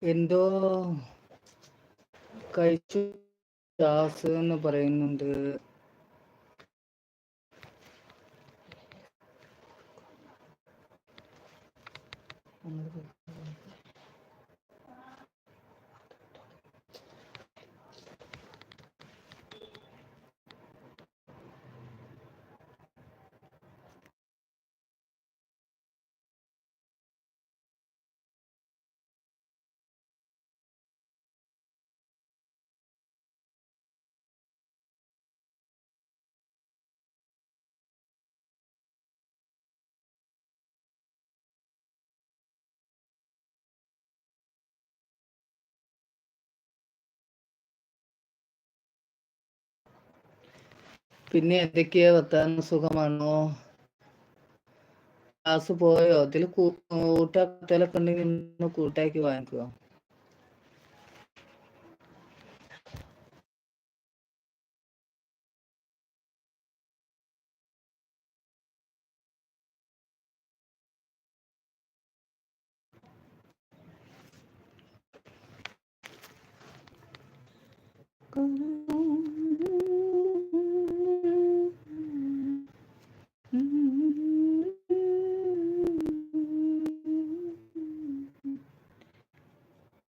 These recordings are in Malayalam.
എന്തോ കഴിച്ചു ഗ്യാസ് എന്ന് പറയുന്നുണ്ട്. പിന്നെ എന്തൊക്കെയാ വർത്താനം? സുഖമാണോ? ക്ലാസ് പോയോ? ഇതിൽ കൂട്ടാക്കലൊക്കെ ഉണ്ടെങ്കിൽ ഒന്ന് കൂട്ടാക്കി വാങ്ങിക്കുക.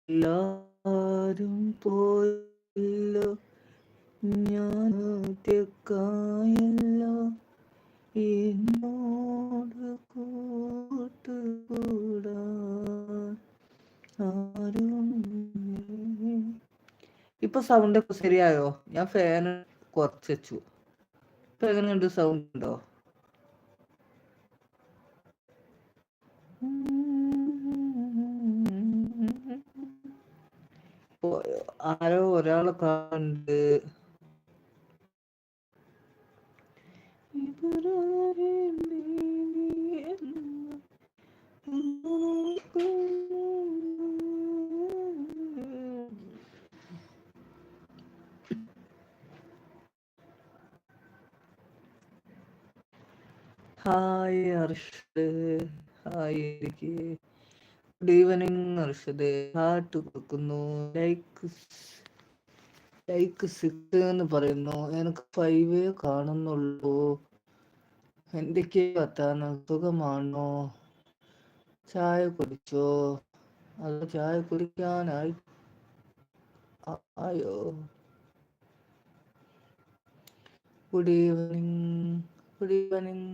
എല്ലാരും പോയല്ലോ, ഞാൻ ഒറ്റക്കായല്ലോ, എന്നോട് കൂട്ടുകൂടാൻ ആരും. ഇപ്പൊ സൗണ്ട് ഒക്കെ ശരിയായോ? ഞാൻ ഫാൻ കുറച്ച് വെച്ചു. ഇപ്പൊ എങ്ങനെയുണ്ട്? സൗണ്ട് ഉണ്ടോ? ആരോ ഒരാളെ കണ്ട്. Hi Arshad, hi. Good evening Arshad. Heart കൊടുക്കുന്നു. ലൈക്ക് 6 എന്ന് പറയുന്നു. എനിക്ക് 5 കാണുന്നുള്ളൂ. എന്തൊക്കെയാ വർത്താനം? സുഖമാണോ? ചായ കുടിച്ചോ? അത് ചായ കുടിക്കാനായി ആയോ? Good evening, good evening,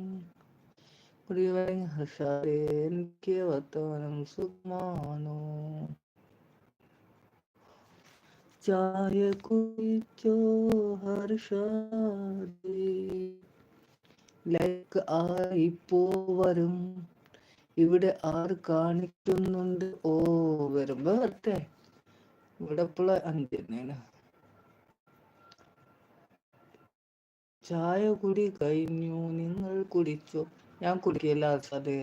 good evening ഹർഷാദേ. എനിക്ക് വർത്തമാനം സുഖമാണോ? ചായ കുടിച്ചോ ഹർഷാദേ? ലൈക്ക് ആയിപ്പോ വരും. ഇവിടെ ആറ് കാണിക്കുന്നുണ്ട്. ഓ, വരുമ്പോ വരട്ടെ. ഇവിടെ ഇപ്പോൾ 5 തന്നെയാണ്. ചായ കുടി കഴിഞ്ഞു. നിങ്ങൾ കുടിച്ചോ? ഞാൻ കുടിക്കില്ല അർഷാദേ.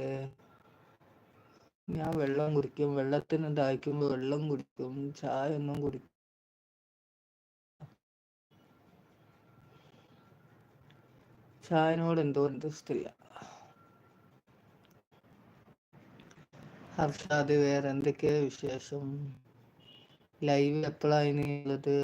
ഞാൻ വെള്ളം കുടിക്കും. വെള്ളത്തിന് ദാഹിക്കുമ്പോൾ വെള്ളം കുടിക്കും. ചായ ഒന്നും കുടിക്കും. ചായനോട് എന്തോ ഇൻട്രസ്റ്റ് ഇല്ല. ഹർഷാദ്, വേറെ എന്തൊക്കെയാ വിശേഷം? ലൈവ് എപ്പോഴാണ് ഉള്ളത്?